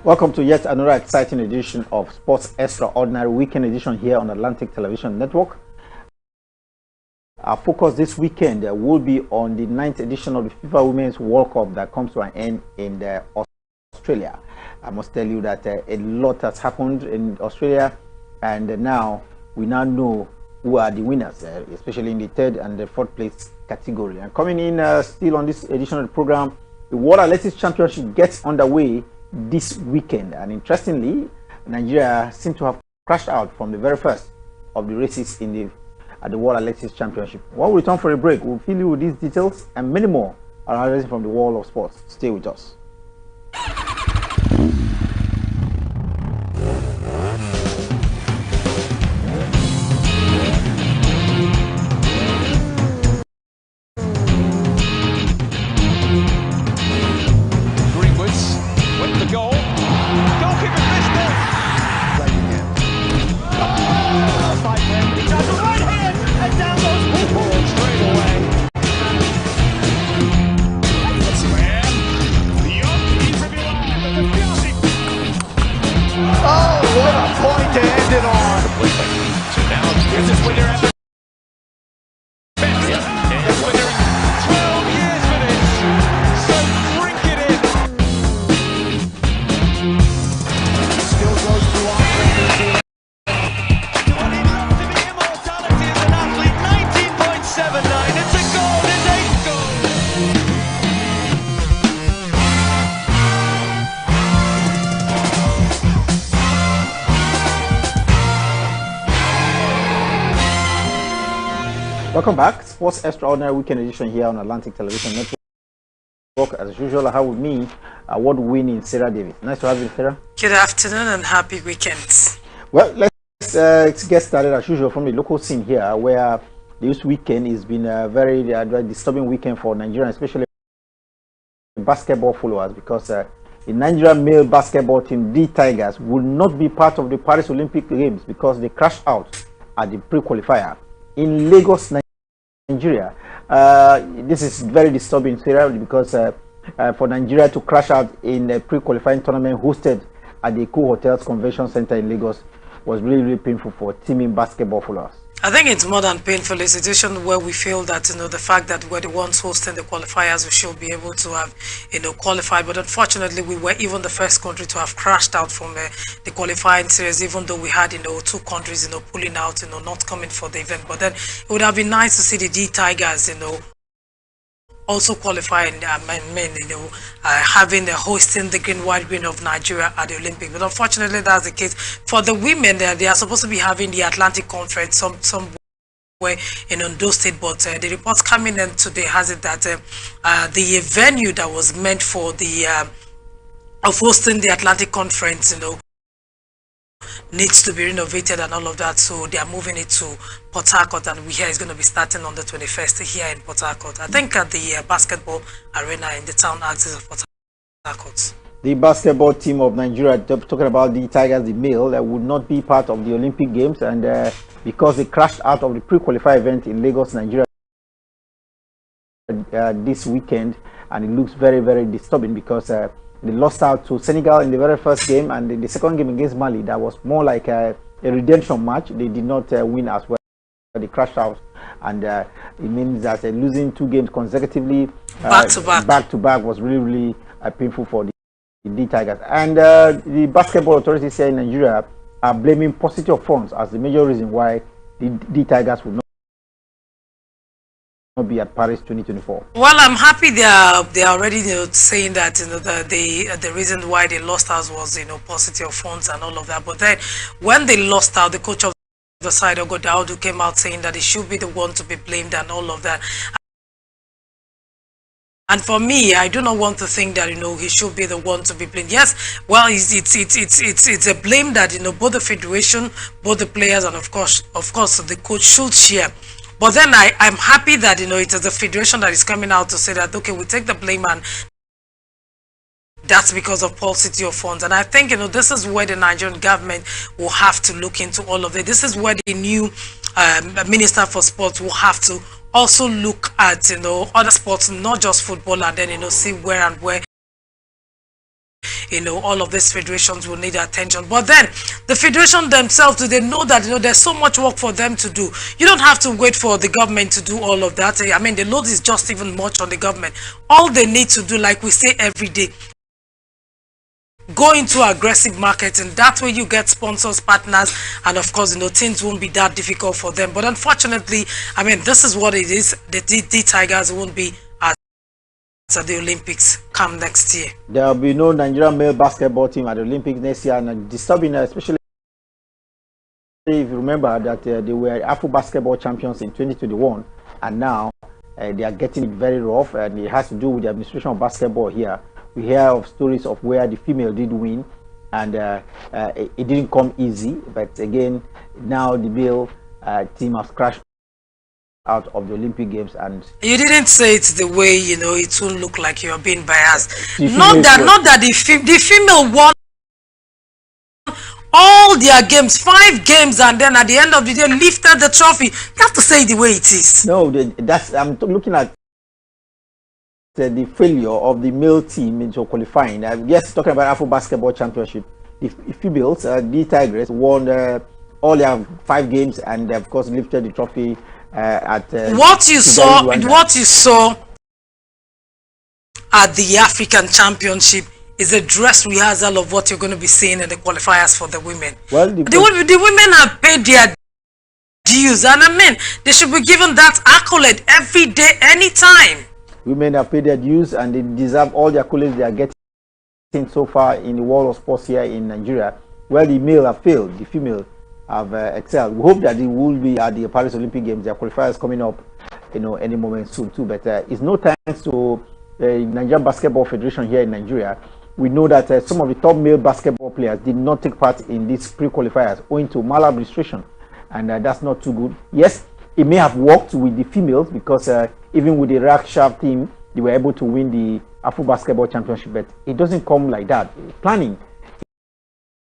Welcome to yet another exciting edition of Sports Extraordinary Weekend Edition here on Atlantic Television Network. Our focus this weekend will be on the 9th edition of the FIFA Women's World Cup that comes to an end in Australia. I must tell you that a lot has happened in Australia, and now we know who are the winners, especially in the third and the fourth place category. And coming in still on this edition of the program, the World Athletics Championship gets underway this weekend, and interestingly, Nigeria seems to have crashed out from the very first of the races at the World Athletics Championship. When we return for a break, we'll fill you with these details and many more arising from the world of sports. Stay with us. Welcome back, Sports Extraordinary Weekend Edition here on Atlantic Television Network. As usual, I have with me award-winning Sarah Davis. Nice to have you, Sarah. Good afternoon and happy weekend. Well, let's get started as usual from the local scene here, where this weekend has been a very disturbing weekend for Nigeria, especially basketball followers, because the Nigerian male basketball team, the Tigers, will not be part of the Paris Olympic Games because they crashed out at the pre-qualifier in Lagos, Nigeria. This is very disturbing, Sarah, because for Nigeria to crash out in a pre-qualifying tournament hosted at the Cool Hotels Convention Center in Lagos was really, really painful for teaming basketball followers. I think it's more than painful. It's a situation where we feel that, the fact that we're the ones hosting the qualifiers, we should be able to have, qualified. But unfortunately, we were even the first country to have crashed out from the qualifying series, even though we had, two countries, pulling out, not coming for the event. But then it would have been nice to see the D Tigers, also qualifying, having hosting the green of Nigeria at the Olympics. But unfortunately, that's the case for the women. They are supposed to be having the Atlantic Conference somewhere in Ondo State, but the reports coming in today has it that the venue that was meant for the of hosting the Atlantic Conference, needs to be renovated and all of that, so they are moving it to Port Harcourt, and we hear it's going to be starting on the 21st here in Port Harcourt. I think at the basketball arena in the town axis of Port Harcourt. The basketball team of Nigeria, talking about the Tigers, the male, would not be part of the Olympic Games, and because they crashed out of the pre-qualifier event in Lagos, Nigeria this weekend, and it looks very, very disturbing because they lost out to Senegal in the very first game, and in the second game against Mali, that was more like a redemption match. They did not win as well. They crashed out, and it means that losing 2 games consecutively, back to back, was really, really painful for the D Tigers. And the basketball authorities here in Nigeria are blaming paucity of funds as the major reason why the D Tigers would not be at Paris 2024. Well, I'm happy they are already saying that the reason why they lost out was paucity of funds and all of that. But then when they lost out, the coach of the side, Ogodaudu, came out saying that he should be the one to be blamed and all of that. And for me, I do not want to think that he should be the one to be blamed. Yes, well, it's a blame that both the federation, both the players, and of course the coach should share. But then I'm happy that it is the federation that is coming out to say that, okay, we take the blame, and that's because of paucity of funds. And I think this is where the Nigerian government will have to look into all of it. This is where the new Minister for Sports will have to also look at other sports, not just football, and then see where all of these federations will need attention. But then the federation themselves, do they know that there's so much work for them to do? You don't have to wait for the government to do all of that. I mean, the load is just even much on the government. All they need to do, like we say every day, go into aggressive marketing. That way you get sponsors, partners, and of course things won't be that difficult for them. But unfortunately, I mean, this is what it is. The Tigers won't be at the Olympics come next year. There will be no Nigerian male basketball team at the Olympics next year, and disturbing, especially if you remember that they were Afro basketball champions in 2021, and now they are getting it very rough, and it has to do with the administration of basketball here. We hear of stories of where the female did win, and it didn't come easy. But again, now the male team has crashed out of the Olympic Games. And you didn't say it the way it won't look like you're being biased. Not that the female won all their games, 5 games, and then at the end of the day lifted the trophy. You have to say it the way it is. No, that's I'm looking at the failure of the male team into qualifying. Yes, talking about Afro Basketball Championship, the females, the Tigers won all their 5 games, and of course lifted the trophy at what you saw at the African Championship is a dress rehearsal of what you're going to be seeing in the qualifiers for the women. Well, the women have paid their dues, and I mean, they should be given that accolade every day, anytime. Women have paid their dues, and they deserve all the accolades they are getting so far in the world of sports here in Nigeria. Well, the male have failed, the female have excelled. We hope that they will be at the Paris Olympic Games. Their qualifiers coming up, any moment soon too. But it's no thanks to the Nigerian Basketball Federation here in Nigeria. We know that some of the top male basketball players did not take part in these pre-qualifiers owing to maladministration, and that's not too good. Yes, it may have worked with the females, because even with the Rack Shaft team, they were able to win the Afro Basketball Championship, but it doesn't come like that. Planning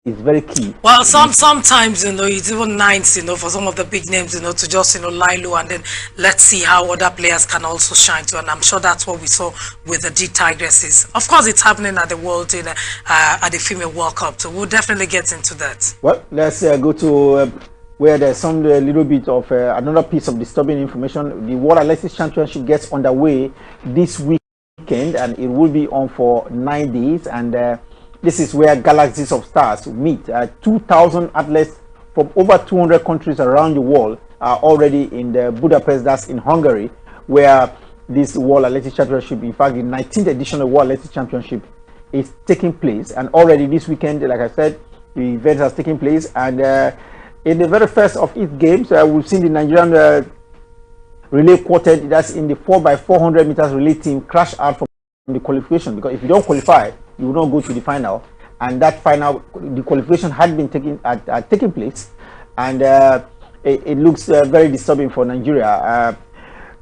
is very key. Well, sometimes it's even nice for some of the big names to just lie low, and then let's see how other players can also shine too. And I'm sure that's what we saw with the D Tigresses. Of course, it's happening at the at the Female World Cup, so we'll definitely get into that. Well, let's go to where there's some little bit of another piece of disturbing information. The World Athletics Championship gets underway this weekend, and it will be on for 9 days, and this is where galaxies of stars meet. 2,000 athletes from over 200 countries around the world are already in the Budapest, that's in Hungary, where this World Athletics Championship, in fact the 19th edition of World Athletics Championship, is taking place. And already this weekend, like I said, the event has taken place, and in the very first of its games, we've seen the Nigerian relay quartet, that's in the 4x400 meters relay team, crash out from the qualification, because if you don't qualify, you will not go to the final. And that final, the qualification had been taking place, and it looks very disturbing for Nigeria.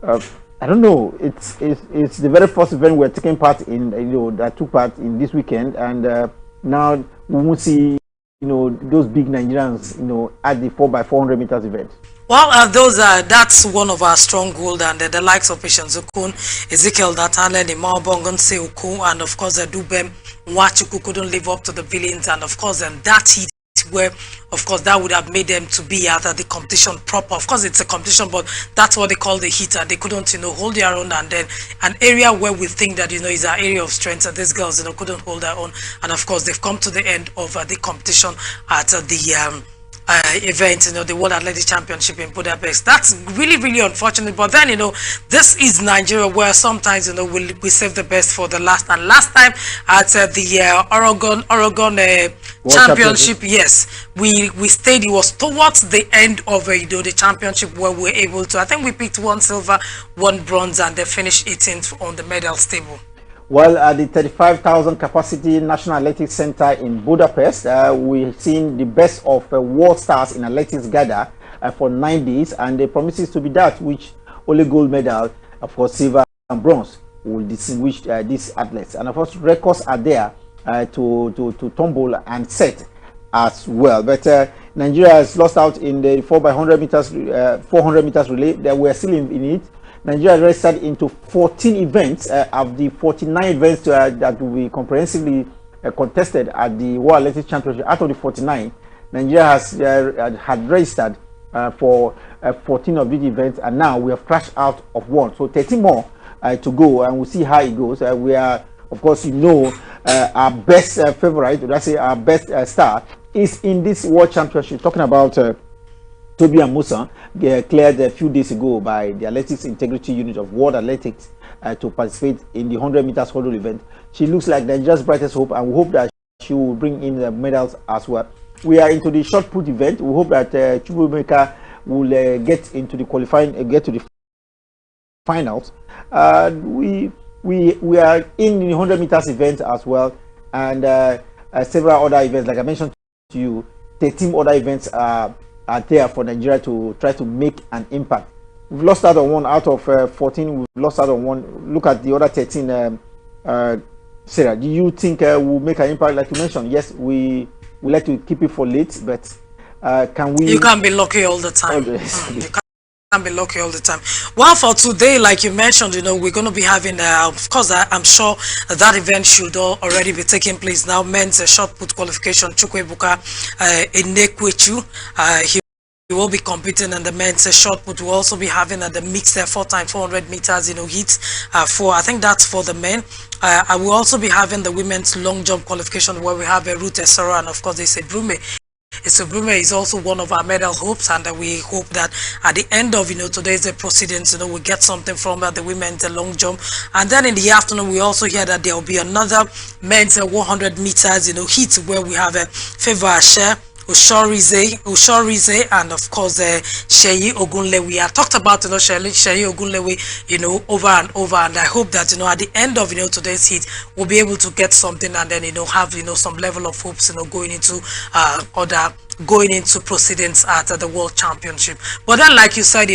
I don't know, it's the very first event we're taking part in, that took part in this weekend, and now we won't see those big Nigerians at the 4x400 meters event. Well, that's one of our stronghold, and the likes of Patience Okun, Ezekiel Datale, Imabongon Seoku, and of course Dubem Wachuku couldn't live up to the villains, and of course that heat where of course that would have made them to be at the competition proper. Of course it's a competition, but that's what they call the heat, and they couldn't hold their own. And then an area where we think that is our area of strength, and these girls couldn't hold their own, and of course they've come to the end of the competition at the event, the World Athletics Championship in Budapest. That's really, really unfortunate. But then, this is Nigeria, where sometimes, we save the best for the last. And last time at the Oregon Championship, yes, we stayed. It was towards the end of the championship where we were able to. I think we picked 1 silver, 1 bronze, and they finished 18th on the medals table. Well, at the 35,000 capacity National Athletics Center in Budapest, we've seen the best of world stars in athletics gather for 9 days, and it promises to be that which only gold medal, of course silver and bronze, will distinguish these athletes. And of course records are there to tumble and set as well. But Nigeria has lost out in the 4x100 meters 400 meters relay. That we're still in it. Nigeria registered into 14 events of the 49 events that will be comprehensively contested at the World Athletics Championship. Out of the 49, Nigeria has had registered for 14 of these events, and now we have crashed out of one. So 13 more to go, and we'll see how it goes. We are, of course, our best favorite, let's say our best star, is in this World Championship. Talking about Toby Amusan, cleared a few days ago by the Athletics Integrity Unit of World Athletics to participate in the 100 meters hurdle event. She looks like Nigeria's brightest hope, and we hope that she will bring in the medals as well. We are into the shot put event. We hope that Chukwuemeka will get into the qualifying, get to the finals. We are in the 100 meters event as well, and several other events, like I mentioned to you. 13 other events are there for Nigeria to try to make an impact. We've lost out on one out of 14. We've lost out on one. Look at the other 13. Sarah, do you think we'll make an impact? Like you mentioned, yes, we like to keep it for late, but can we? You can't be lucky all the time. You can't be lucky all the time. Well, for today, like you mentioned, we're going to be having, of course, I'm sure that event should already be taking place now. Men's shot put qualification. Chukwuebuka Enekwechu, he will be competing in the men's shot put. We'll also be having the mixed 4x400 meters, heat for, I think that's for the men. I will also be having the women's long jump qualification, where we have Ruth Esoro, and of course they say Brume. So Brume is also one of our medal hopes, and we hope that at the end of today's proceedings, we get something from the women's long jump. And then in the afternoon, we also hear that there will be another men's 100 meters heat, where we have Favor Asher, Ushorize, and of course Sheyi Ogunlewe. I talked about Sheyi Ogunlewe over and over, and I hope that at the end of today's heat, we'll be able to get something, and then have some level of hopes going into proceedings at the World Championship. But then, like you said,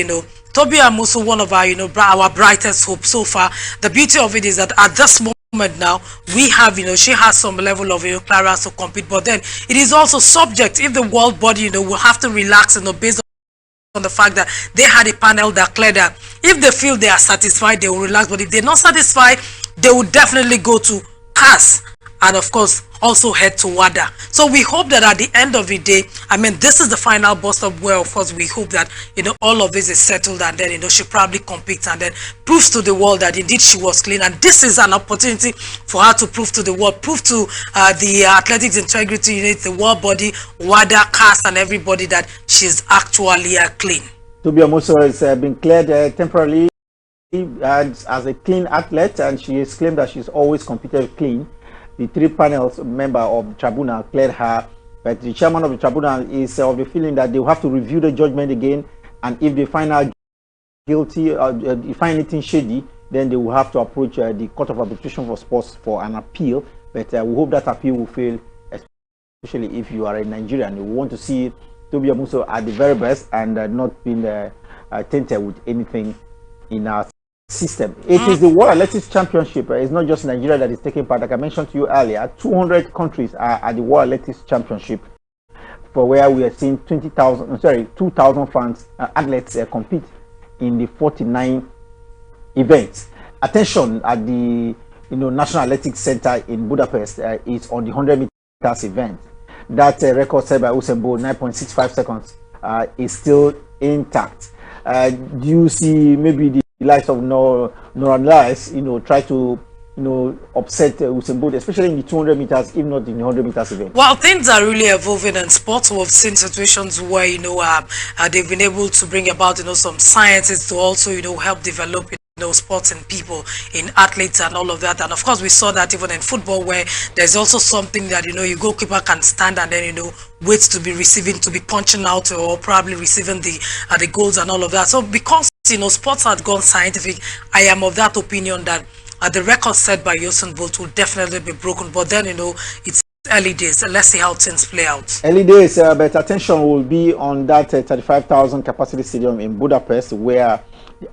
Toby Amusu, one of our our brightest hope so far. The beauty of it is that at this moment now, we have she has some level of clearance to compete, but then it is also subject, if the world body will have to relax based on the fact that they had a panel that cleared that. If they feel they are satisfied, they will relax, but if they're not satisfied, they will definitely go to CAS, and of course also head to WADA. So we hope that at the end of the day, this is the final bust up, where of course we hope that all of this is settled, and then she probably competes and then proves to the world that indeed she was clean. And this is an opportunity for her to prove to the world, prove to the Athletics Integrity Unit, the world body, WADA, CAS, and everybody that she's actually clean. Toby Amusu has been cleared temporarily as a clean athlete, and she has claimed that she's always competed clean. The three panels member of the tribunal cleared her, but the chairman of the tribunal is of the feeling that they will have to review the judgment again, and if they find her guilty or find anything shady, then they will have to approach the Court of Arbitration for Sports for an appeal. But we hope that appeal will fail, especially if you are a Nigerian. You want to see Toby Amusu at the very best, and not being tainted with anything in our system. It is the World Athletics Championship. It's not just Nigeria that is taking part. Like I mentioned to you earlier, 200 countries are at the World Athletics Championship, for where we are seeing 2,000 fans, athletes compete in the 49 events. Attention at the National Athletics Center in Budapest is on the 100 meters event. That record set by Usain Bolt, 9.65 seconds, is still intact. Do you see maybe the likes of Noran Lyles, try to upset Usain Bolt, especially in the 200 meters, if not in the 100 meters event? Well, things are really evolving in sports. We've seen situations where they've been able to bring about some sciences to also help develop sports and people, in athletes and all of that. And of course we saw that even in football, where there's also something that your goalkeeper can stand and then wait to be receiving, to be punching out, or probably receiving the goals and all of that. So because sports had gone scientific, I am of that opinion that the record set by Usain Bolt will definitely be broken. But then it's early days. Let's see how things play out. Early days, but attention will be on that 35,000 capacity stadium in Budapest, where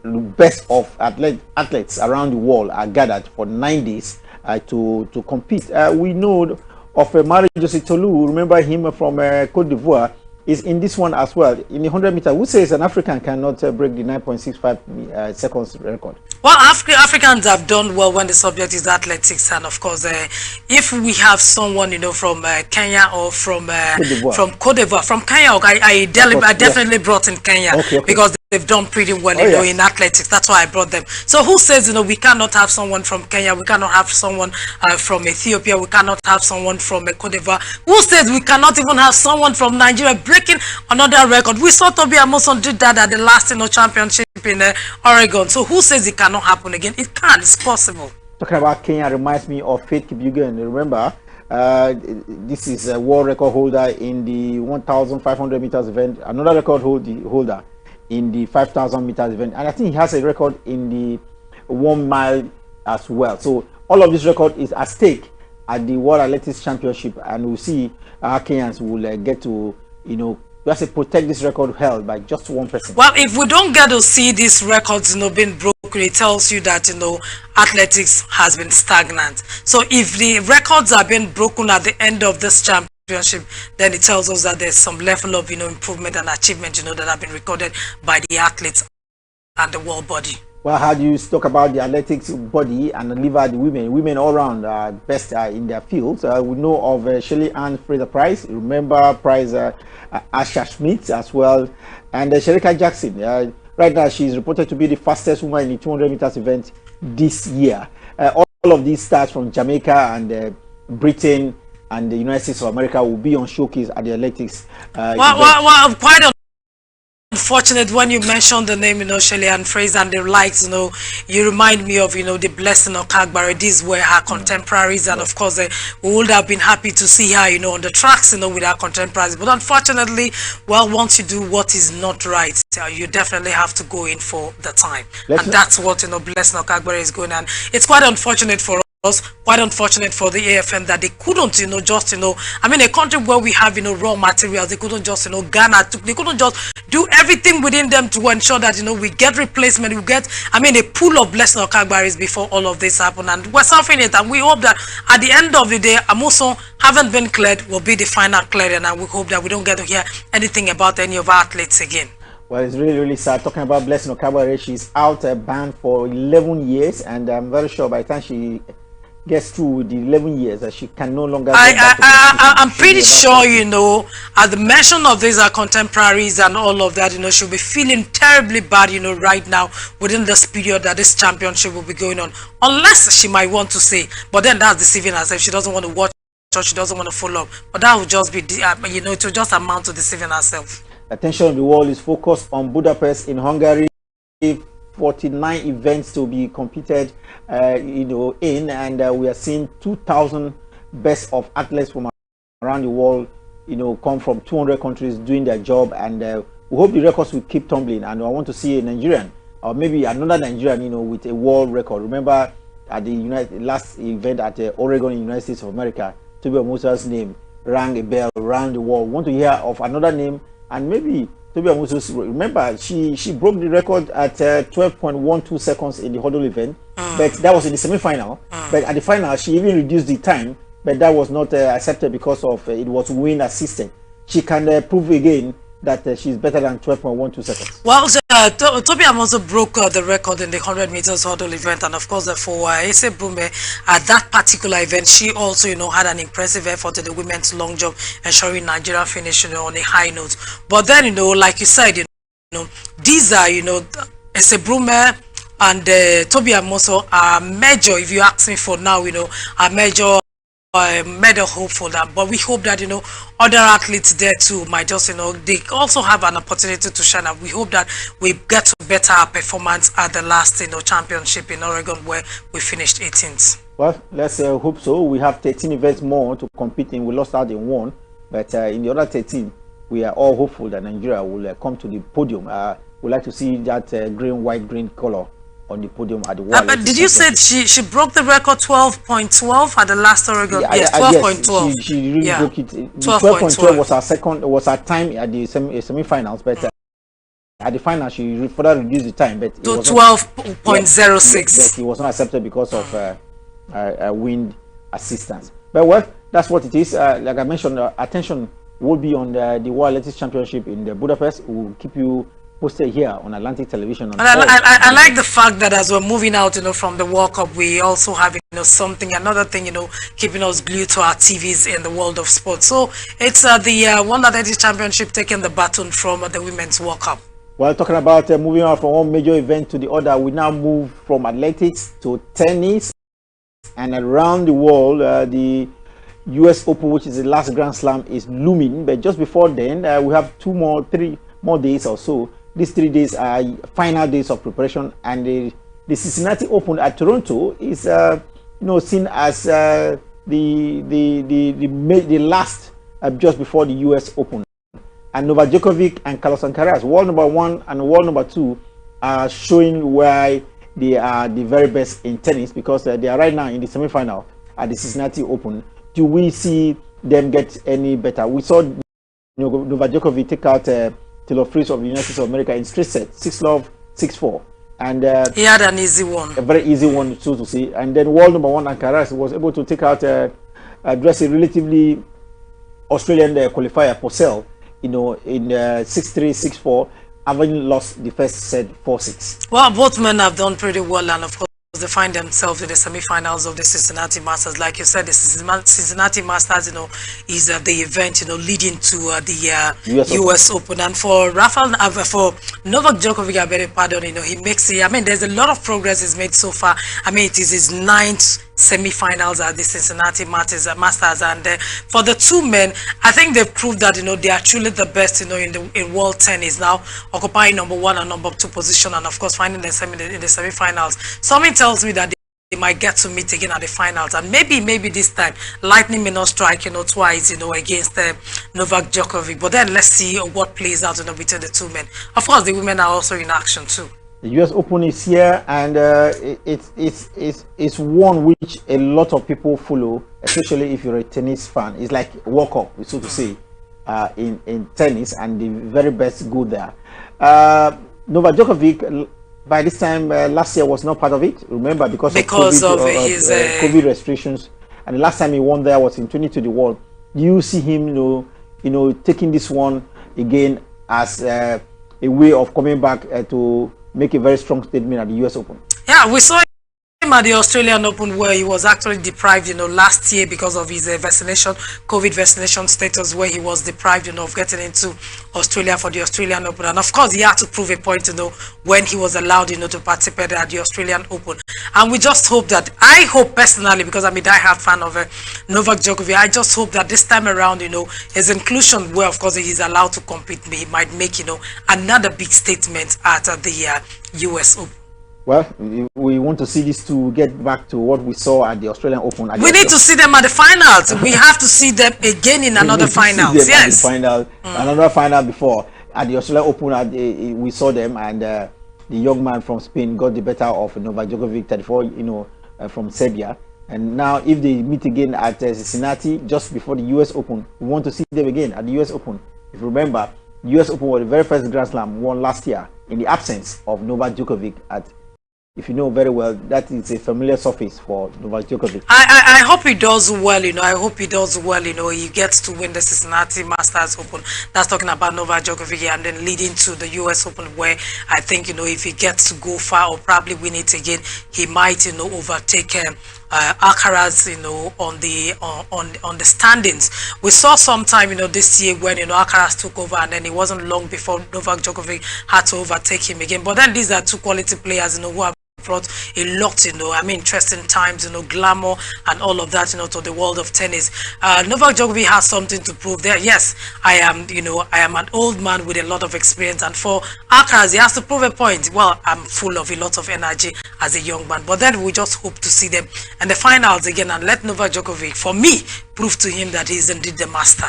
the best of athletes around the world are gathered for 9 days to compete. We know of Mario Jose Tolu. Remember him from Cote d'Ivoire. Is in this one as well, in the 100 meters. Who says an African cannot break the 9.65 seconds record? Well, Africans have done well when the subject is athletics, and of course, if we have someone from Kenya or from Cote d'Ivoire, from Kenya, I definitely brought in Kenya because they've done pretty well in athletics. That's why I brought them. So who says we cannot have someone from Kenya, we cannot have someone from Ethiopia, we cannot have someone from Cote d'Ivoire? Who says we cannot even have someone from Nigeria breaking another record? We saw Toby Amoson did that at the last championship in Oregon. So who says it cannot happen again? It can. It's possible. Talking about Kenya reminds me of Faith Kipyegon. Remember, this is a world record holder in the 1,500 meters event. Another record holder in the 5,000 meters event, and I think he has a record in the 1 mile as well. So all of this record is at stake at the World Athletics Championship, and we'll see how Kenyans will get to we have to protect this record held by just one person. Well, if we don't get to see these records being broken, it tells you that athletics has been stagnant. So if the records are being broken at the end of this championship, then it tells us that there's some level of improvement and achievement that have been recorded by the athletes and the world body. Well, how do you talk about the athletics body and leave out the women? Women all around are best in their fields. We know of Shirley Ann Fraser-Price. Remember Price, Asha Schmidt as well, and Sherika Jackson. Right now, she's reported to be the fastest woman in the 200 meters event this year. All of these stars from Jamaica and Britain and the United States of America will be on showcase at the athletics. Well, quite unfortunate when you mentioned the name, Shirley Ann Fraser and the likes, you remind me of, the Blessing of Kagbare. These were her contemporaries, and of course, we would have been happy to see her, on the tracks, with her contemporaries. But unfortunately, well, once you do what is not right, you definitely have to go in for the time. And that's what, Blessing of Kagbare is going on. It's quite unfortunate for us, quite unfortunate for the AFN that they couldn't, just, I mean, a country where we have, raw materials, they couldn't just, Ghana, they couldn't just do everything within them to ensure that, we get replacement, we get, a pool of Blessing of Kagbaris before all of this happen. And we're suffering it, and we hope that at the end of the day, Amoson haven't been cleared, will be the final clearance, and we hope that we don't get to hear anything about any of our athletes again. Well, it's really, really sad. Talking about Blessing Okagbare, she's out banned for 11 years, and I'm very sure by the time she gets through the 11 years that she can no longer I'm pretty sure at the mention of these contemporaries and all of that, she'll be feeling terribly bad right now within this period that this championship will be going on, unless she might want to say, but then that's deceiving herself. She doesn't want to watch or she doesn't want to follow up, but that would just be it will just amount to deceiving herself. Attention of the world is focused on Budapest in Hungary. 49 events to be competed in, and we are seeing 2,000 best of athletes from around the world come from 200 countries doing their job, and we hope the records will keep tumbling. And I want to see a Nigerian or maybe another Nigerian with a world record. Remember at the last event at Oregon in the United States of America, Toby Amusa's name rang a bell around the world. We want to hear of another name, and maybe Toby Amusa, remember she broke the record at 12.12 seconds in the hurdle event, but that was in the semi-final. But at the final, she even reduced the time, but that was not accepted because of it was wind assisted. She can prove again that she's better than 12.12 seconds. Well, Toby Amoso broke the record in the 100 meters hurdle event, and of course for Ese Bume at that particular event, she also had an impressive effort in the women's long jump, ensuring Nigeria finished on a high note. But then like you said, these are Ese Bume and Toby Amoso are major, if you ask me for now, are major medal hopeful, but we hope that other athletes there too might just they also have an opportunity to shine, and we hope that we get to better our performance at the last championship in Oregon, where we finished 18th. Well, let's hope so. We have 13 events more to compete in. We lost out in one, but in the other 13 we are all hopeful that Nigeria will come to the podium. We'd like to see that green, white, green color on the podium at the World. But did you say she broke the record 12.12 at the last Oregon? Yes, 12.12. Yes, she really broke it. 12.12 was her second, was her time at the semi-finals, but at the final she further reduced the time, but to 12.06. But it was not accepted because of wind assistance. But well, that's what it is. Like I mentioned, attention will be on the World Athletics Championship in Budapest. We'll keep you posted here on Atlantic Television. And I like the fact that as we're moving out, from the World Cup, we also have, another thing, keeping us glued to our TVs in the world of sports. So it's the Wonder 30 Championship taking the baton from the Women's World Cup. Well, talking about moving on from one major event to the other, we now move from athletics to tennis. And around the world, the US Open, which is the last Grand Slam, is looming. But just before then, we have 3 more days or so. These 3 days are final days of preparation, and the Cincinnati Open at Toronto is seen as the last just before the US Open. And Novak Djokovic and Carlos Alcaraz, world number 1 and world number 2, are showing why they are the very best in tennis, because they are right now in the semi-final at the Cincinnati Open. Do we see them get any better? We saw Novak Djokovic take out Taylor Fritz of the United States of America in straight sets, 6-love, 6-4. And he had an easy one. A very easy one, so to say. And then world number 1, Alcaraz, was able to take out address a relatively Australian qualifier, Purcell, in 6-3, 6-4, having lost the first set 4-6. Well, both men have done pretty well, and of course they find themselves in the semi-finals of the Cincinnati Masters. Like you said, the Cincinnati Masters, is the event, leading to the US Open. And for for Novak Djokovic, I beg your pardon, he makes it. I mean, there's a lot of progress he's made so far. I mean, it is his 9th semi-finals at the Cincinnati Masters, and for the 2 men, I think they've proved that they are truly the best in world tennis now, occupying number 1 and number 2 position, and of course finding themselves in the semi-finals. Something tells me that they might get to meet again at the finals, and maybe this time lightning may not strike twice against Novak Djokovic. But then let's see what plays out between the 2 men. Of course the women are also in action too. The US Open is here, and it's one which a lot of people follow, especially if you're a tennis fan. It's like World Cup, so to say, in tennis, and the very best go there. Novak Djokovic, by this time last year, was not part of it. Remember, because of his COVID restrictions, and the last time he won there was in 2021. Do you see him, taking this one again as a way of coming back to make a very strong statement at the US Open? Yeah, we saw him at the Australian Open, where he was actually deprived, last year because of his COVID vaccination status, where he was deprived, of getting into Australia for the Australian Open. And of course, he had to prove a point, when he was allowed, to participate at the Australian Open. And we just hope that, I hope personally, because I'm a die-hard fan of Novak Djokovic, I just hope that this time around, his inclusion, where of course he's allowed to compete, he might make, another big statement at the US Open. Well, we want to see these two get back to what we saw at the Australian Open. We need to see them at the finals. We have to see them again in another finals. Yes. Another final before. At the Australian Open, we saw them, and the young man from Spain got the better of Novak Djokovic, 34, from Serbia. And now, if they meet again at Cincinnati just before the US Open, we want to see them again at the US Open. If you remember, the US Open was the very first Grand Slam won last year in the absence of Novak Djokovic at. If you know very well, that is a familiar surface for Novak Djokovic. I hope he does well, I hope he does well, he gets to win the Cincinnati Masters Open. That's talking about Novak Djokovic, and then leading to the US Open, where I think, if he gets to go far or probably win it again, he might, overtake Alcaraz, on the standings. We saw sometime, this year when, Alcaraz took over, and then it wasn't long before Novak Djokovic had to overtake him again. But then these are 2 quality players, who have brought a lot, interesting times, glamour and all of that, to the world of tennis. Novak Djokovic has something to prove there. Yes, I am an old man with a lot of experience, and for Alcaraz, he has to prove a point. Well, I'm full of a lot of energy as a young man, but then we just hope to see them in the finals again, and let Novak Djokovic, for me, prove to him that he is indeed the master.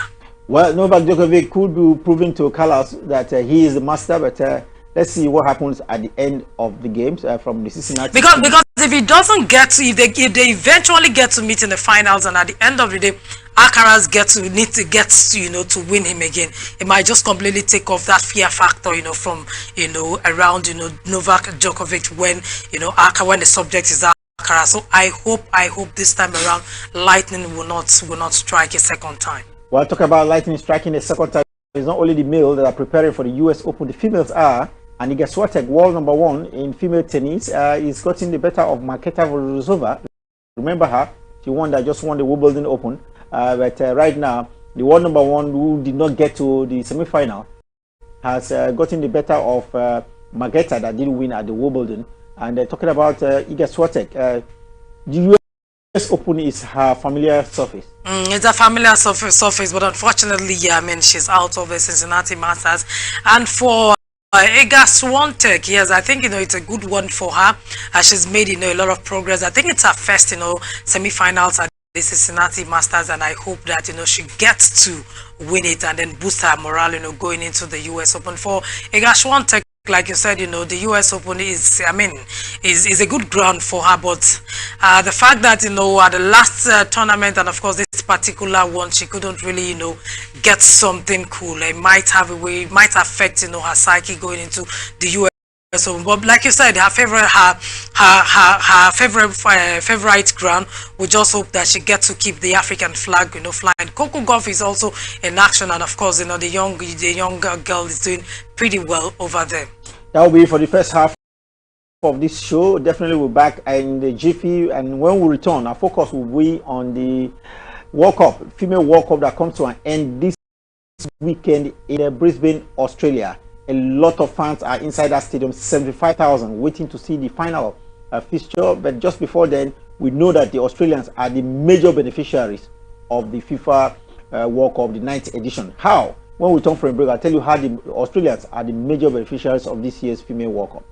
Well, Novak Djokovic could be proving to Carlos that he is the master, but let's see what happens at the end of the games from the Cincinnati. Because if he doesn't get to, if they eventually get to meet in the finals, and at the end of the day, Alcaraz need to get to win him again, it might just completely take off that fear factor, from around Novak Djokovic when when the subject is Alcaraz. So I hope this time around lightning will not strike a second time. Well, talk about lightning striking a second time. it's not only the males that are preparing for the US Open, the females are. And Iga Swiatek, world number 1 in female tennis, is getting the better of Marketa Vondrousova. Remember her? She just won the Wimbledon Open. But right now, the world number 1 who did not get to the semi-final has gotten the better of Marketa that didn't win at the Wimbledon. And talking about Iga Swiatek, the US Open is her familiar surface. It's a familiar surface, but unfortunately, yeah, I mean, she's out of the Cincinnati Masters. And for Iga Swiatek, yes, I think, it's a good one for her. She's made, a lot of progress. I think it's her first, semi-finals at the Cincinnati Masters, and I hope that, she gets to win it and then boost her morale, going into the US Open. For Iga Swiatek, like you said, the US Open is, is a good ground for her, but the fact that, at the last tournament, and of course this particular one, she couldn't really, get something cool. It might have might affect, her psyche going into the US Open. But like you said, her favorite ground. We just hope that she gets to keep the African flag, flying. Coco Gauff is also in action, and of course, the young girl is doing pretty well over there. That will be for the first half of this show. Definitely we'll be back in the jiffy, and when we return, our focus will be on the World Cup, female World Cup that comes to an end this weekend in Brisbane, Australia. A lot of fans are inside that stadium, 75,000, waiting to see the final fixture. But just before then, we know that the Australians are the major beneficiaries of the FIFA World Cup, the 9th edition. How? When we turn from a break, I'll tell you how the Australians are the major beneficiaries of this year's female World Cup.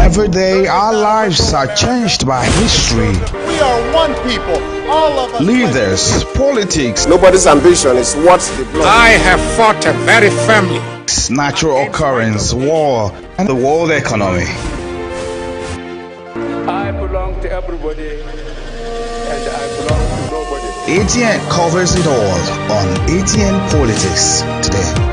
Every day, our lives are changed by history. We are one people, all of us. Leaders, politics. Nobody's ambition is what they blood. I have fought very firmly. Natural occurrence, war, and the world economy. I belong to everybody, and I belong to nobody. ATN covers it all on ATN Politics today.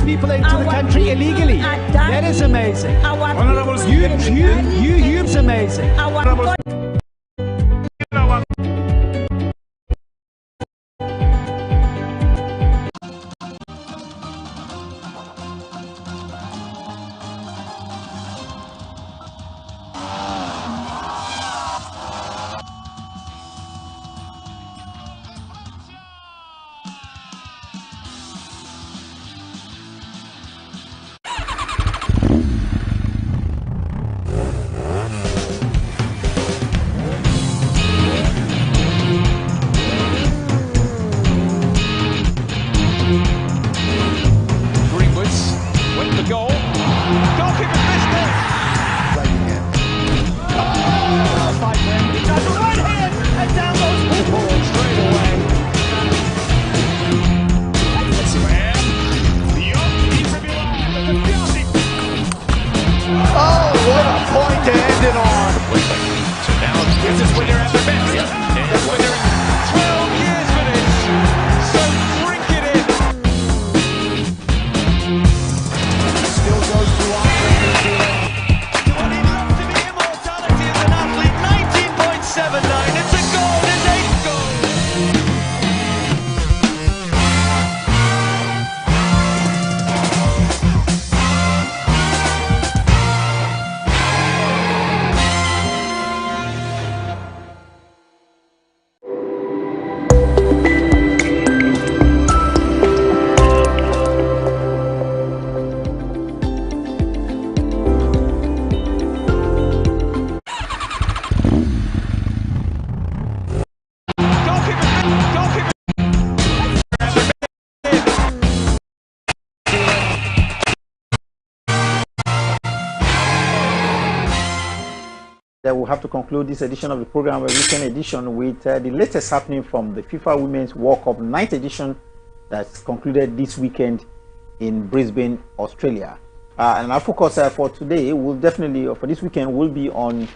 People into the country illegally. That is amazing. It's amazing. We'll have to conclude this edition of the program, a weekend edition, with the latest happening from the FIFA Women's World Cup 9th edition that's concluded this weekend in Brisbane, Australia. And our focus for today will definitely, for this weekend, will be on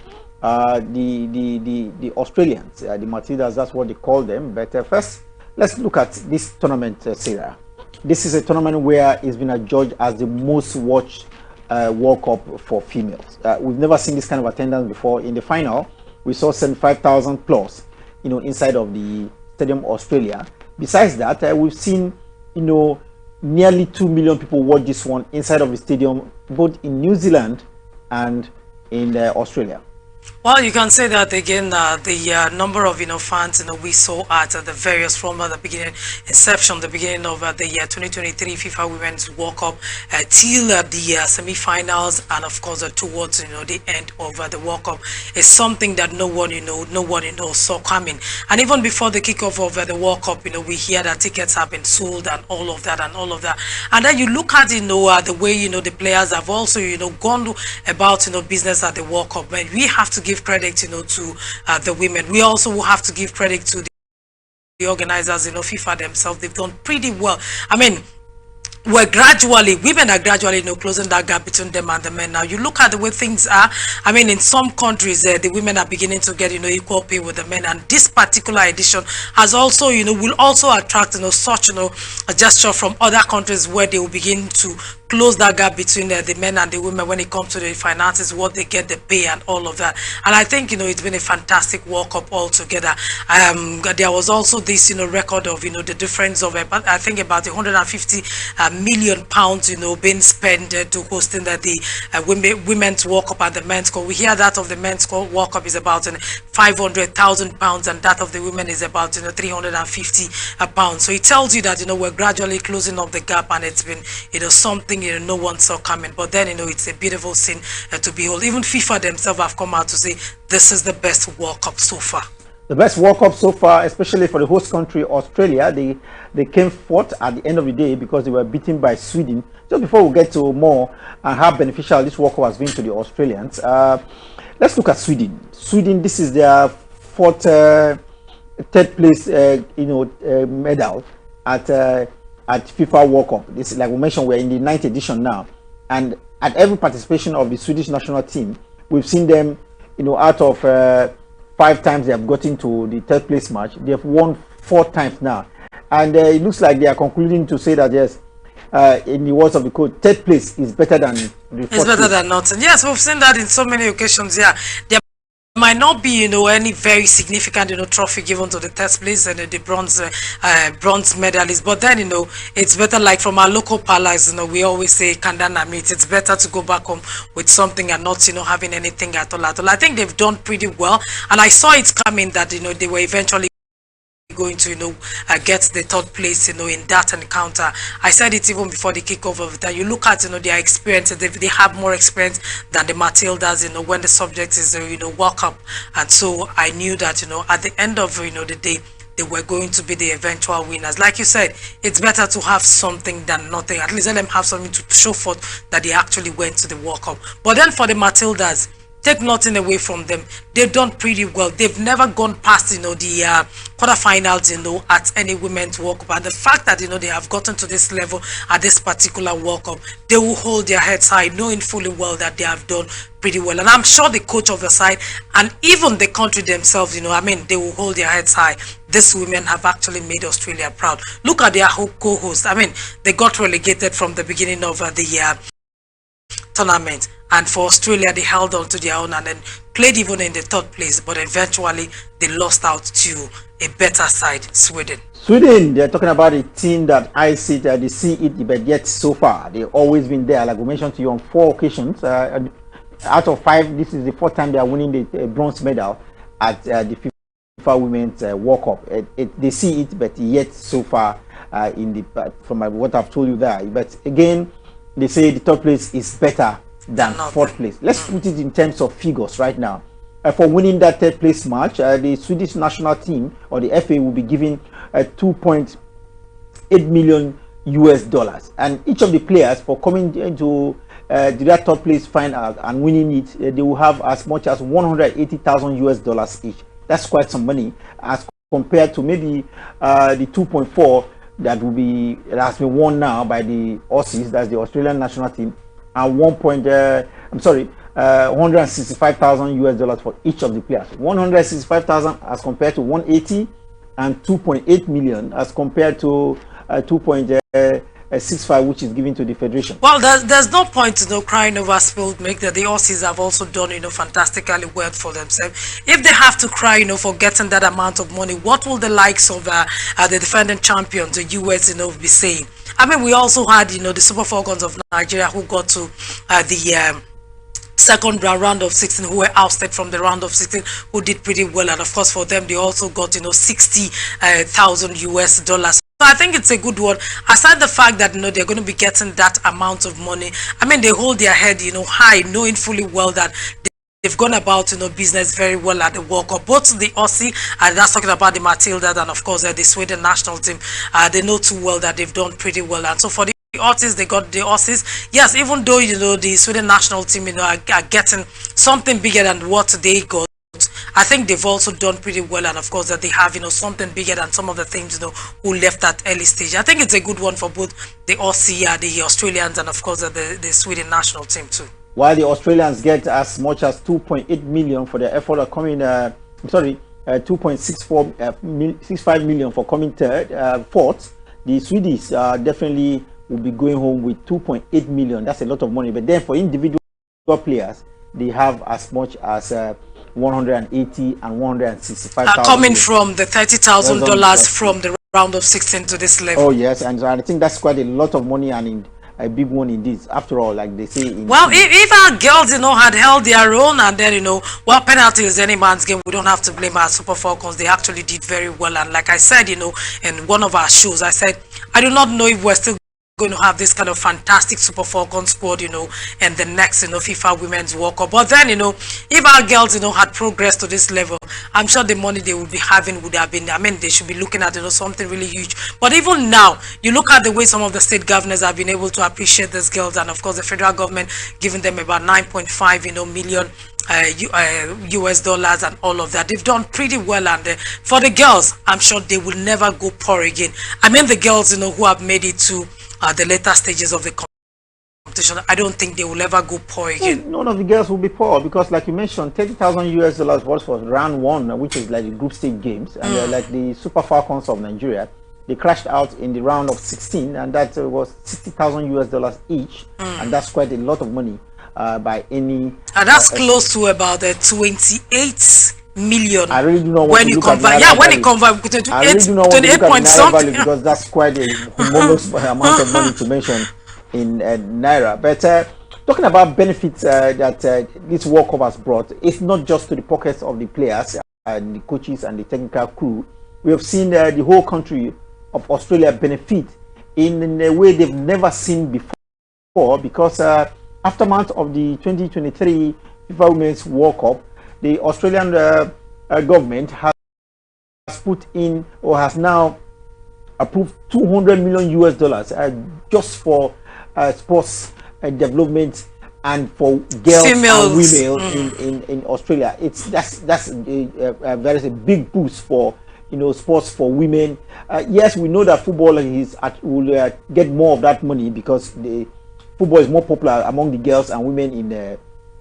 the Australians, the Matildas, that's what they call them. But first, let's look at this tournament, Sarah. This is a tournament where it's been adjudged as the most watched World Cup for females. We've never seen this kind of attendance before. In the final, we saw 75,000 plus, inside of the Stadium Australia. Besides that, we've seen, nearly 2 million people watch this one inside of the stadium, both in New Zealand and in Australia. Well, you can say that again. The number of fans we saw at the various from the beginning inception, the beginning of the year 2023 FIFA Women's World Cup till the semi-finals, and of course towards the end of the World Cup is something that no one saw coming. And even before the kickoff of the World Cup, we hear that tickets have been sold and all of that and all of that. And then you look at the way the players have also gone about business at the World Cup. Man, we have to give credit to the women. We also have to give credit to the organizers, FIFA themselves. They've done pretty well. I mean, women are gradually closing that gap between them and the men. Now you look at the way things are. I mean, in some countries the women are beginning to get equal pay with the men, and this particular edition has also will also attract such a gesture from other countries where they will begin to close that gap between the men and the women when it comes to the finances, what they get, the pay and all of that. And I think it's been a fantastic World Cup altogether. There was also this record of the difference of about, I think about 150 million pounds being spent to hosting the women's World Cup and the men's Cup. We hear that of the men's World Cup is about 500,000 pounds, and that of the women is about 350 pounds. So it tells you that we're gradually closing up the gap, and it's been something no one saw coming. But then it's a beautiful scene to behold. Even FIFA themselves have come out to say this is the best World Cup so far. The best World Cup so far, especially for the host country Australia. They came fourth at the end of the day because they were beaten by Sweden. Just before we get to more and how beneficial this World Cup has been to the Australians, let's look at Sweden. Sweden, this is their third place medal at FIFA World Cup. This is, like we mentioned, we're in the 9th edition now, and at every participation of the Swedish national team, we've seen them out of 5 times they have gotten to the 3rd place match, they have won 4 times now, and it looks like they are concluding to say that yes, in the words of the coach, 3rd place is better than the 4th it's better place. than nothing. Yes, we've seen that in so many occasions. Yeah, there might not be any very significant trophy given to the 3rd place and the bronze medalist, but then it's better, like from our local palace, we always say kandana meat. It's better to go back home with something and not having anything at all. I think they've done pretty well, and I saw it coming that they were eventually going to get the 3rd place in that encounter. I said it even before the kickoff of that. You look at their experience, they have more experience than the Matildas when the subject is World Cup, and so I knew that at the end of the day they were going to be the eventual winners. Like you said, it's better to have something than nothing. At least let them have something to show forth that they actually went to the World Cup. But then for the Matildas, take nothing away from them. They've done pretty well. They've never gone past the quarterfinals at any women's World Cup, and the fact that they have gotten to this level at this particular World Cup, they will hold their heads high, knowing fully well that they have done pretty well. And I'm sure the coach of the side and even the country themselves, I mean, they will hold their heads high. These women have actually made Australia proud. Look at their co-host. I mean, they got relegated from the beginning of the tournament, and for Australia they held on to their own and then played even in the 3rd place, but eventually they lost out to a better side, Sweden. They're talking about a team that I see that they see it, but yet so far they've always been there. Like we mentioned to you on 4 occasions, out of 5, this is the 4th time they are winning the bronze medal at the FIFA Women's World Cup. They see it, but yet so far from what I've told you there. But again, they say the 3rd place is better than 4th place. Let's put it in terms of figures right now. For winning that 3rd place match, the Swedish national team or the FA will be given $2.8 million, and each of the players for coming into that 3rd place final and winning it, they will have as much as $180,000 each. That's quite some money as compared to maybe the 2.4 that has been won now by the Aussies, that's the Australian national team, and $165,000 for each of the players. 165,000 as compared to 180, and 2.8 million as compared to 2.65, which is given to the federation. Well, there's no point crying over spilled milk. That the Aussies have also done fantastically well for themselves. If they have to cry for getting that amount of money, what will the likes of the defending champions, the US, be saying? I mean, we also had the Super Falcons of Nigeria who got to the second round of 16 who were ousted from the round of 16, who did pretty well. And of course for them, they also got 60,000 US dollars. So I think it's a good one. Aside the fact that they're going to be getting that amount of money, I mean, they hold their head high, knowing fully well that they've gone about business very well at the World Cup. Both the Aussie, and that's talking about the Matilda, and of course the Sweden national team, they know too well that they've done pretty well. And so for the Aussies, they got the Aussies. Yes, even though the Sweden national team are getting something bigger than what they got, I think they've also done pretty well. And of course that they have something bigger than some of the teams who left at early stage. I think it's a good one for both the Aussie, the Australians, and of course the Sweden national team too. While the Australians get as much as 2.8 million for their effort of coming, 2.65 million for coming fourth, the Swedes definitely will be going home with 2.8 million. That's a lot of money. But then for individual players, they have as much as 180 and 165,000. Coming from the $30,000 from the round of 16 to this level. Oh yes, and so I think that's quite a lot of money, and a big one in this. After all, like they say. Well, if our girls, had held their own, and then penalty is any man's game. We don't have to blame our Super Falcons. They actually did very well, and like I said, in one of our shows, I said I do not know if we're still going to have this kind of fantastic Super Falcon squad, and the next, FIFA Women's World Cup. But then, if our girls, had progressed to this level, I'm sure the money they would be having would have been, they should be looking at, something really huge. But even now, you look at the way some of the state governors have been able to appreciate these girls, and of course the federal government giving them about 9.5, million US dollars and all of that. They've done pretty well, and for the girls, I'm sure they will never go poor again. I mean, the girls, who have made it to the later stages of the competition, I don't think they will ever go poor again. None of the girls will be poor, because like you mentioned, 30,000 US dollars was for round one, which is like the group stage games, and they're like the Super Falcons of Nigeria. They crashed out in the round of 16, and that was 60,000 US dollars each, and that's quite a lot of money by any. And that's close to about 28 million. I really do not want when to you look convert. at Yeah, when you convert to 28 point something, because that's quite a humongous amount of money to mention in naira. But talking about benefits that this World Cup has brought, it's not just to the pockets of the players and the coaches and the technical crew. We have seen the whole country of Australia benefit in a way they've never seen before, because aftermath of the 2023 FIFA Women's World Cup, the Australian government has put in, or has now approved 200 million US dollars just for sports development and for girls females and women in Australia. That's a big boost for sports for women. Yes, we know that football will get more of that money, because the football is more popular among the girls and women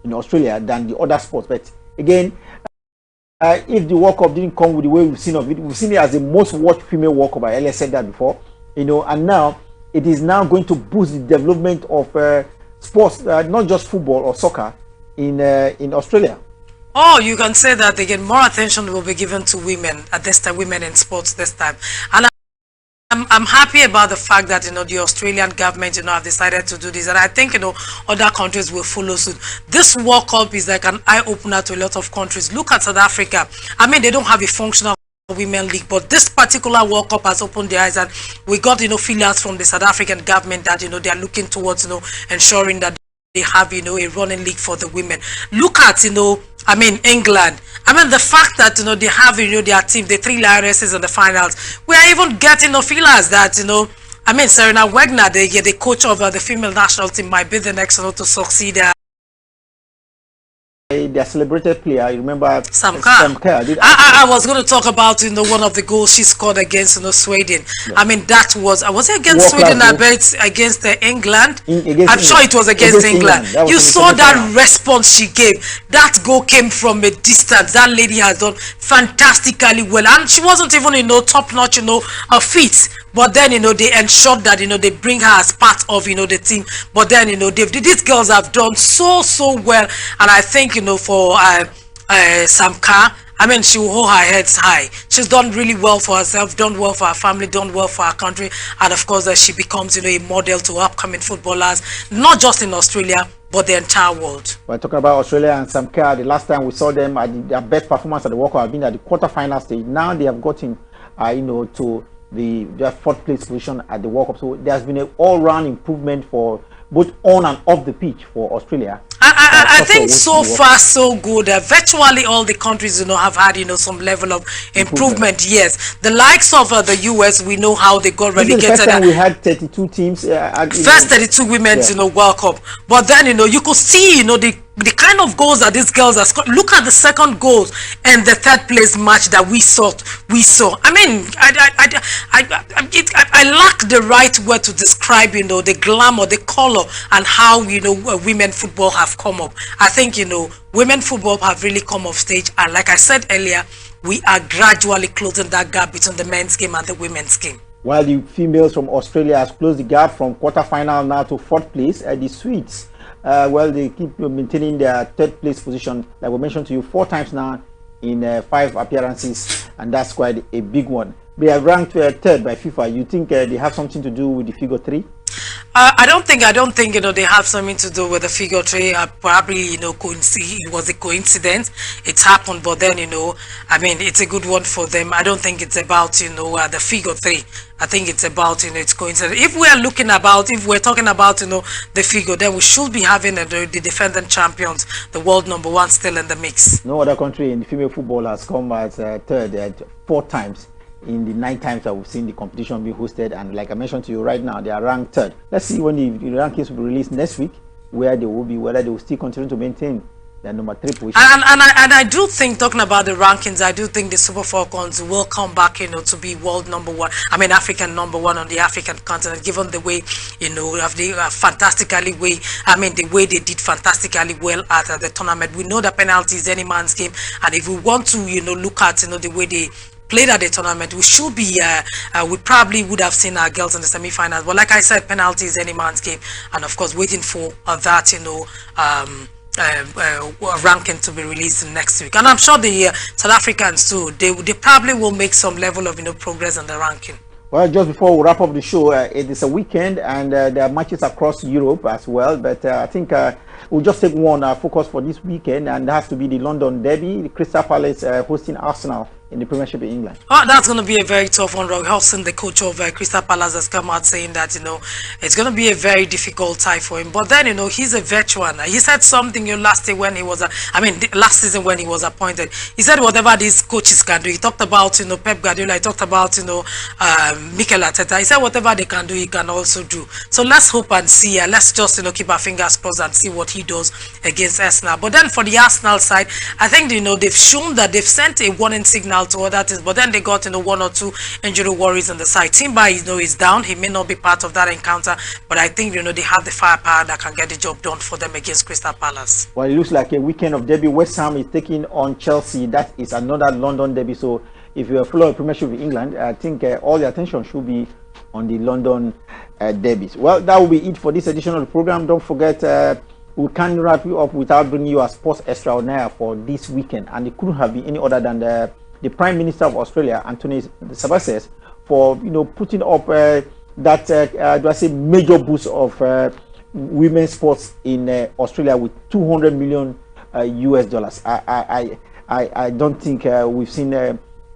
in Australia than the other sports. But again, if the World Cup didn't come with the way we've seen it as the most watched female World Cup. I earlier said that before, and now it is now going to boost the development of sports, not just football or soccer in Australia. Oh, you can say that again. More attention will be given to women at this time, women in sports this time. And I'm happy about the fact that the Australian government have decided to do this, and I think other countries will follow suit. This World Cup is like an eye opener to a lot of countries. Look at South Africa. I mean, they don't have a functional women league, but this particular World Cup has opened their eyes, and we got feelers from the South African government that they are looking towards ensuring that they have a running league for the women. Look at I mean, England. I mean, the fact that they have their team, the 3 Lionesses in the finals. We are even getting feelers that I mean, Serena Wagner, the coach of the female national team, might be the next to succeed. Their celebrated player, you remember Sam Kerr. I was going to talk about one of the goals she scored against Sweden. Yeah. I mean, that was it against Sweden? I bet against England. I'm sure it was against England. You saw that response she gave. That goal came from a distance. That lady has done fantastically well, and she wasn't even top notch her feet. But then they ensured that they bring her as part of the team. But then these girls have done so well, and I think for Sam Kerr, I mean, she will hold her heads high. She's done really well for herself, done well for her family, done well for her country, and of course she becomes a model to upcoming footballers, not just in Australia but the entire world. We're talking about Australia and Sam Kerr. The last time we saw them at their best performance at the World Cup had been at the quarter-final stage. Now they have gotten, to their fourth place position at the World Cup. So there's been an all-round improvement for both on and off the pitch for Australia. I think so far so good. Virtually all the countries, have had, some level of improvement. Yes, the likes of the US, we know how they got relegated. The first time we had 32 teams. First 32 women's, World Cup. But then, you could see, the kind of goals that these girls are scored. Look at the second goals and the third place match that we saw. I mean, I lack the right word to describe, the glamour, the color, and how, women football have come up. I think, women football have really come off stage. And like I said earlier, we are gradually closing that gap between the men's game and the women's game. While the females from Australia has closed the gap from quarter-final now to fourth place, the Swedes, they keep maintaining their third place position, like we mentioned to you, 4 times now in 5 appearances, and that's quite a big one. They are ranked third by FIFA. You think they have something to do with the figure 3? I don't think they have something to do with the figure 3. Probably it was a coincidence. It's happened, but then I mean, it's a good one for them. I don't think it's about the figure 3. I think it's about it's coincidence. If we're talking about the figure, then we should be having the defending champions, the world #1, still in the mix. No other country in the female football has come as third 4 times in the 9 times that we've seen the competition being hosted, and like I mentioned to you, right now they are ranked third. Let's see when the rankings will be released next week, where they will be, whether they will still continue to maintain their #3 position. And I do think, talking about the rankings, I do think the Super Falcons will come back, to be world #1. I mean, African #1 on the African continent, given the way, the way they did fantastically well at the tournament. We know that penalty is any man's game, and if we want to, look at, the way they played at the tournament, we should be we probably would have seen our girls in the semi-finals, but like I said, penalty is any man's game, and of course waiting for that ranking to be released next week. And I'm sure the South Africans too, they probably will make some level of progress in the ranking. Well, just before we wrap up the show, it is a weekend, and there are matches across Europe as well, but I think we'll just take one focus for this weekend, and that has to be the London Derby, the Crystal Palace hosting Arsenal in the Premiership in England. Oh, that's going to be a very tough one. Roy Hodgson, the coach of Crystal Palace, has come out saying that it's going to be a very difficult tie for him. But then he's a veteran. He said something last year when he was last season when he was appointed. He said whatever these coaches can do. He talked about Pep Guardiola. He talked about Mikel Arteta. He said whatever they can do, he can also do. So let's hope and see. Let's just keep our fingers crossed and see what he does against Arsenal. But then for the Arsenal side, I think they've shown that they've sent a warning signal to other things, but then they got 1 or 2 injury worries on the side. Timber is down. He may not be part of that encounter, but I think they have the firepower that can get the job done for them against Crystal Palace. Well, it looks like a weekend of derby. West Ham is taking on Chelsea. That is another London derby. So if you are following Premiership of England, I think all the attention should be on the London derbies. Well, that will be it for this edition of the program. Don't forget, we can't wrap you up without bringing you a sports extraordinaire for this weekend, and it couldn't have been any other than the Prime Minister of Australia, Anthony Albanese, for putting up that major boost of women's sports in Australia with $200 million US. I don't think we've seen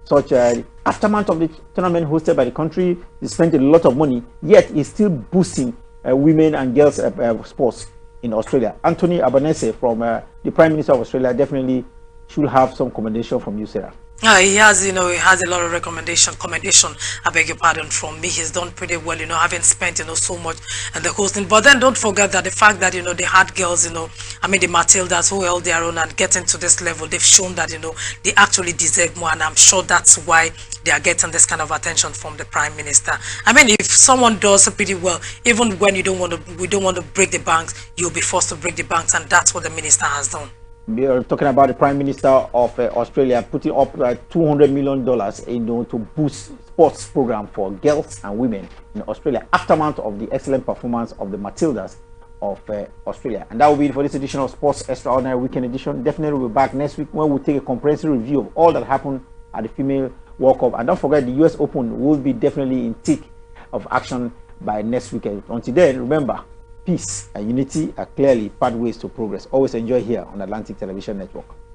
such aftermath of the tournament hosted by the country. They spent a lot of money, yet it's still boosting women and girls sports in Australia. Anthony Albanese, from the Prime Minister of Australia, definitely should have some commendation from you, Sarah. He has, he has a lot of commendation, I beg your pardon, from me. He's done pretty well, having spent, so much and the hosting. But then don't forget that the fact that, they had girls, the Matildas who held their own and getting to this level, they've shown that, they actually deserve more. And I'm sure that's why they are getting this kind of attention from the Prime Minister. If someone does pretty well, even when we don't want to break the banks, you'll be forced to break the banks. And that's what the minister has done. We are talking about the Prime Minister of Australia putting up $200 million to boost sports program for girls and women in Australia, aftermath of the excellent performance of the Matildas of Australia. And that will be it for this edition of Sports Extraordinary Weekend Edition. Definitely we'll be back next week when we'll take a comprehensive review of all that happened at the Female World Cup. And don't forget, the US Open will be definitely in thick of action by next weekend. Until then, remember, peace and unity are clearly pathways to progress. Always enjoy here on Atlantic Television Network.